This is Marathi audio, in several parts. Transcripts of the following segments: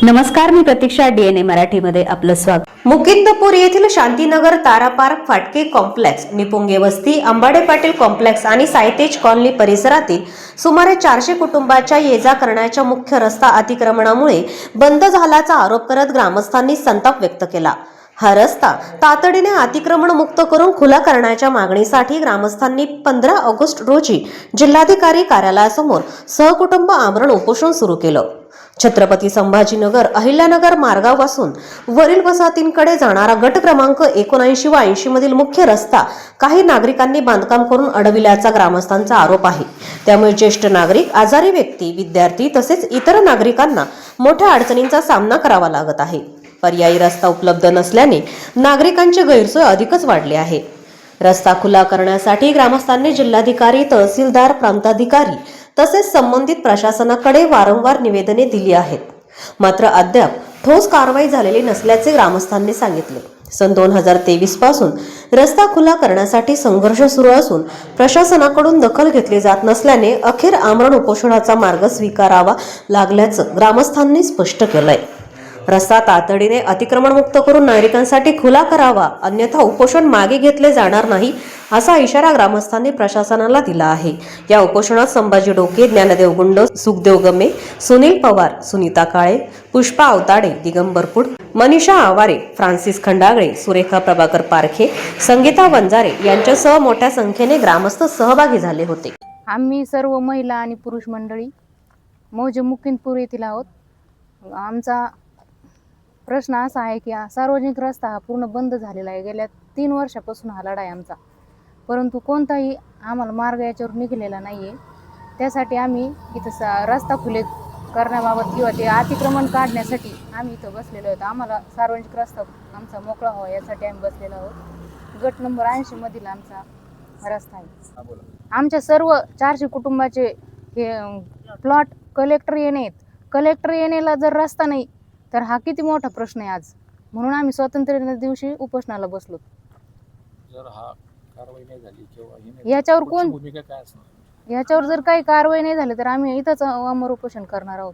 नमस्कार, मी प्रतीक्षा. DNA मराठीमध्ये आपलं स्वागत. मुकिंदपूर येथील शांतीनगर, तारा पार्क, फाटके कॉम्प्लेक्स, निपुंगे वस्ती, अंबाडे पाटील कॉम्प्लेक्स आणि सायतेज कॉलनी परिसरातील सुमारे 400 कुटुंबाच्या ये जा करण्याच्या मुख्य रस्ता अतिक्रमणामुळे बंद झाल्याचा आरोप करत ग्रामस्थांनी संताप व्यक्त केला. हा रस्ता तातडीने अतिक्रमण मुक्त करून खुला करण्याच्या मागणीसाठी ग्रामस्थांनी 15 ऑगस्ट रोजी जिल्हाधिकारी कार्यालयासमोर सहकुटुंब आमरण उपोषण सुरू केलं. छत्रपती संभाजीनगर अहिल्यानगर मार्गापासून वरील वसाहतींकडे जाणारा गट क्रमांक 79 व 80 मधील मुख्य रस्ता काही नागरिकांनी बांधकाम करून अडविल्याचा ग्रामस्थांचा आरोप आहे. त्यामुळे ज्येष्ठ नागरिक, आजारी व्यक्ती, विद्यार्थी तसेच इतर नागरिकांना मोठ्या अडचणींचा सामना करावा लागत आहे. पर्यायी रस्ता उपलब्ध नसल्याने नागरिकांची गैरसोय अधिकच वाढली आहे. रस्ता खुला करण्यासाठी ग्रामस्थांनी जिल्हाधिकारी, तहसीलदार, प्रांताधिकारी तसेच संबंधित प्रशासनाकडे वारंवार निवेदने दिली आहेत. मात्र अद्याप ठोस कारवाई झालेली नसल्याचे ग्रामस्थांनी सांगितले. सन 2023 पासून रस्ता खुला करण्यासाठी संघर्ष सुरू असून प्रशासनाकडून दखल घेतली जात नसल्याने अखेर आमरण उपोषणाचा मार्ग स्वीकारावा लागल्याचं ग्रामस्थांनी स्पष्ट केलंय. रस्ता तातडीने अतिक्रमणमुक्त करून नागरिकांसाठी खुला करावा, अन्यथा उपोषण मागे घेतले जाणार नाही असा इशारा ग्रामस्थांनी प्रशासनाला दिला आहे. या उपोषणात संभाजी डोके, ज्ञानदेव गुंड, सुखदेव गमे, सुनील पवार, सुनीता काळे, पुष्पा अवताडे, दिगंबर पुड, मनीषा आवारे, फ्रान्सिस खंडागळे, सुरेखा प्रभाकर पारखे, संगीता वंजारे यांच्यासह मोठ्या संख्येने ग्रामस्थ सहभागी झाले होते. आम्ही सर्व महिला आणि पुरुष मंडळी मौजे मुकिंदपूर येथील आहोत. आमचा प्रश्न असा आहे की सार्वजनिक रस्ता हा पूर्ण बंद झालेला आहे. गेल्या 3 वर्षापासून हा लढा आहे आमचा, परंतु कोणताही आम्हाला मार्ग याच्यावर निघालेला नाही आहे. त्यासाठी आम्ही इथं रस्ता खुले करण्याबाबत किंवा ते अतिक्रमण काढण्यासाठी आम्ही इथं बसलेलो आहोत. आम्हाला सार्वजनिक रस्ता आमचा मोकळा व्हावा यासाठी आम्ही बसलेलो आहोत. गट नंबर 80 मधील आमचा रस्ता आहे. आमच्या सर्व 400 कुटुंबाचे हे प्लॉट कलेक्टर येणे आहेत. कलेक्टर येणेला जर रस्ता नाही तर हा किती मोठा प्रश्न आहे आज. म्हणून आम्ही स्वातंत्र्य दिवशी उपोषणाला बसलो. जर हा कारवाई नाही झाली किंवा याच्यावर कोण भूमिका काय असणार? याच्यावर जर काही कारवाई नाही झाली तर आम्ही इथंच अमर उपोषण करणार आहोत.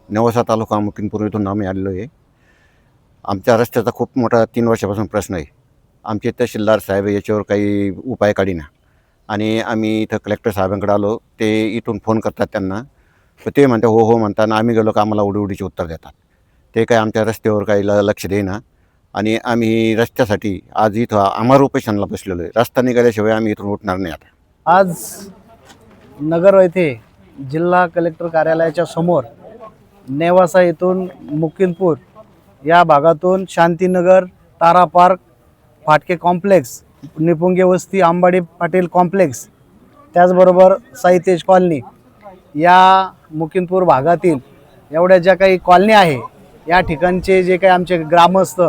नेवासा तालुका मुकिंदपूर इथून आम्ही आलेलो आहे. आमच्या रस्त्याचा खूप मोठा 3 वर्षापासून प्रश्न आहे. आमचे तहसीलदार साहेब याच्यावर काही उपाय काढीना आणि आम्ही इथं कलेक्टर साहेबांकडे आलो. ते इथून फोन करतात त्यांना, तर ते म्हणतात हो हो म्हणताना आम्ही गेलो का आम्हाला उडीउडीचे उत्तर देतात. ते काय आमच्या रस्त्यावर काही लक्ष देईना आणि आम्ही रस्त्यासाठी आज इथं अमर उपोषणाला बसलेलो आहे. रस्ता निघाल्याशिवाय आम्ही इथून उठणार नाही. आता आज नगर येथे जिल्हा कलेक्टर कार्यालयाच्या समोर नेवासा येथून मुकिंदपूर या भागातून शांतीनगर, तारा पार्क, फाटके कॉम्प्लेक्स, निपुंगे वस्ती, अंबाडे पाटील कॉम्प्लेक्स, त्याचबरोबर सायतेज कॉलनी या मुकिंदपूर भागातील एवढ्या ज्या काही कॉलनी आहे या ठिकाणचे जे काही आमचे ग्रामस्थ,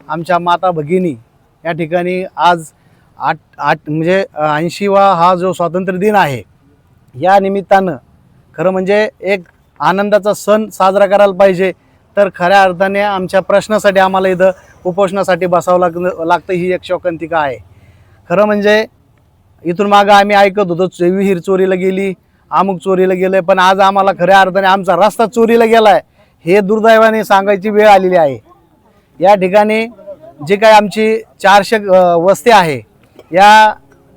आमच्या माता भगिनी या ठिकाणी आज 8 म्हणजे 80वा हा जो स्वातंत्र्य दिन आहे या निमित्तानं खरं म्हणजे एक आनंदाचा सण साजरा करायला पाहिजे. तर खऱ्या अर्थाने आमच्या प्रश्नासाठी आम्हाला इथं उपोषणासाठी बसावं लागतं ही एक शोकांतिका आहे. खरं म्हणजे इथून मागं आम्ही ऐकत होतो विहीर चोरीला गेली, अमुक चोरीला गेलं, पण आज आम्हाला खऱ्या अर्थाने आमचा रस्ता चोरीला गेला आहे हे दुर्दैवाने सांगायची वेळ आलेली आहे. या ठिकाणी जे काही आमची 400 वस्ती आहे या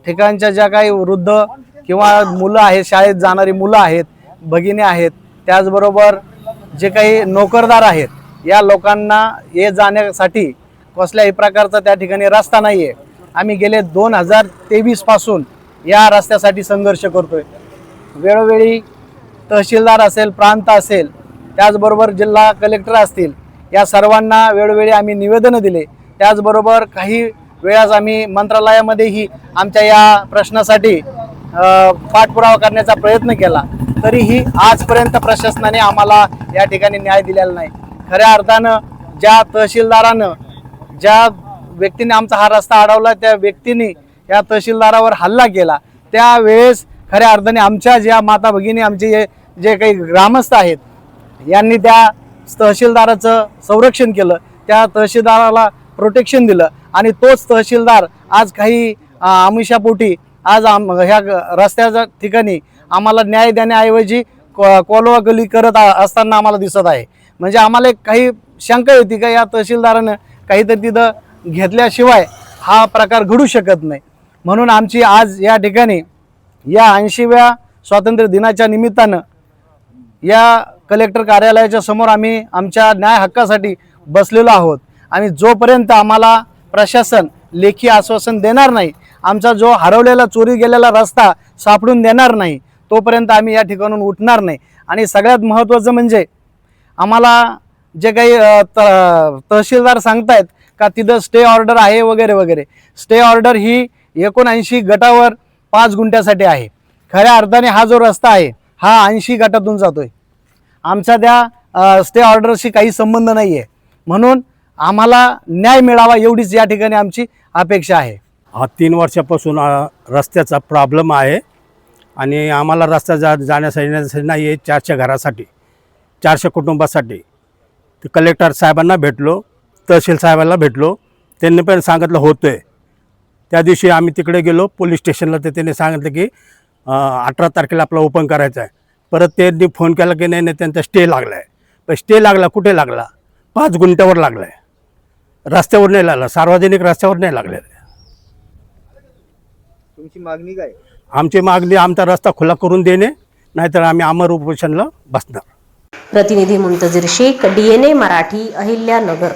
ठिकाणच्या ज्या काही वृद्ध किंवा मुलं आहेत, शाळेत जाणारी मुलं आहेत, भगिनी आहेत, त्याचबरोबर जे काही नोकरदार आहेत, या लोकांना ये जाण्यासाठी कसल्याही प्रकारचा त्या ठिकाणी रस्ता नाही आहे. आम्ही गेले 2023 पासून या रस्त्यासाठी संघर्ष करतोय. वेळोवेळी तहसीलदार असेल, प्रांत असेल, त्याचबरोबर जिल्हा कलेक्टर असतील, या सर्वांना वेळोवेळी आम्ही निवेदनं दिले. त्याचबरोबर काही वेळास आम्ही मंत्रालयामध्येही आमच्या या प्रश्नासाठी पाठपुरावा करण्याचा प्रयत्न केला, तरीही आजपर्यंत प्रशासनाने आम्हाला या ठिकाणी न्याय दिलेला नाही. खऱ्या अर्थानं ज्या तहसीलदारानं, ज्या व्यक्तीने आमचा हा रस्ता अडवला त्या व्यक्तीने या तहसीलदारावर हल्ला केला, त्यावेळेस खऱ्या अर्थाने आमच्या ज्या माता भगिनी, आमचे जे काही ग्रामस्थ आहेत यांनी त्या तहसीलदाराचं संरक्षण केलं, त्या तहसीलदाराला प्रोटेक्शन दिलं आणि तोच तहसीलदार आज काही आमिषापोटी आज ह्या रस्त्याच्या ठिकाणी आम्हाला न्याय देण्याऐवजी कोलवागली करत असताना आम्हाला दिसत आहे. म्हणजे आम्हाला एक काही शंका होती का या तहसीलदारानं काहीतरी तिथं घेतल्याशिवाय हा प्रकार घडू शकत नाही. म्हणून आमची आज या ठिकाणी या 80व्या स्वातंत्र्य दिनाच्या निमित्तानं या कलेक्टर कार्यालयाच्या समोर आम्ही आमच्या न्याय हक्कासाठी बसलेलो आहोत. आणि जोपर्यंत आम्हाला प्रशासन लेखी आश्वासन देणार नाही, आमचा जो हरवलेला चोरी गेलेला रस्ता सापडून देणार नाही, तोपर्यंत आम्ही या ठिकाणून उठणार नाही. आणि सगळ्यात महत्त्वाचं म्हणजे आम्हाला जे काही तहसीलदार सांगतायत का तिथं स्टे ऑर्डर आहे वगैरे वगैरे, स्टे ऑर्डर ही 79 गटावर 5 गुंठ्यासाठी आहे. खऱ्या अर्थाने हा जो रस्ता आहे हा 80 गटातून जातोय. आमचा त्या स्टे ऑर्डरशी काही संबंध नाही आहे. म्हणून आम्हाला न्याय मिळावा एवढीच या ठिकाणी आमची अपेक्षा आहे. हा 3 वर्षापासून रस्त्याचा प्रॉब्लेम आहे आणि आम्हाला रस्ता जाण्यासाठी नाही आहे. 400 घरासाठी, 400 कुटुंबासाठी. ते कलेक्टर साहेबांना भेटलो, तहसील साहेबांना भेटलो, त्यांनी पण सांगितलं होतं आहे. त्या दिवशी आम्ही तिकडे गेलो पोलीस स्टेशनला, तर त्यांनी सांगितलं की 18 तारखेला आपला ओपन करायचं आहे. परत त्यांनी फोन केला की नाही त्यांचा स्टे लागला आहे. पण स्टे लागला कुठे लागला? 5 गुंठ्यावर लागला आहे, रस्त्यावर नाही लागला, सार्वजनिक रस्त्यावर नाही लागले. तुमची मागणी काय? आमची मागणी आमचा रस्ता खुला करून देणे, नाहीतर आम्ही अमर उपोषणाला बसणार. प्रतिनिधी मुंतजीर शेख, DNA मराठी, अहिल्यानगर.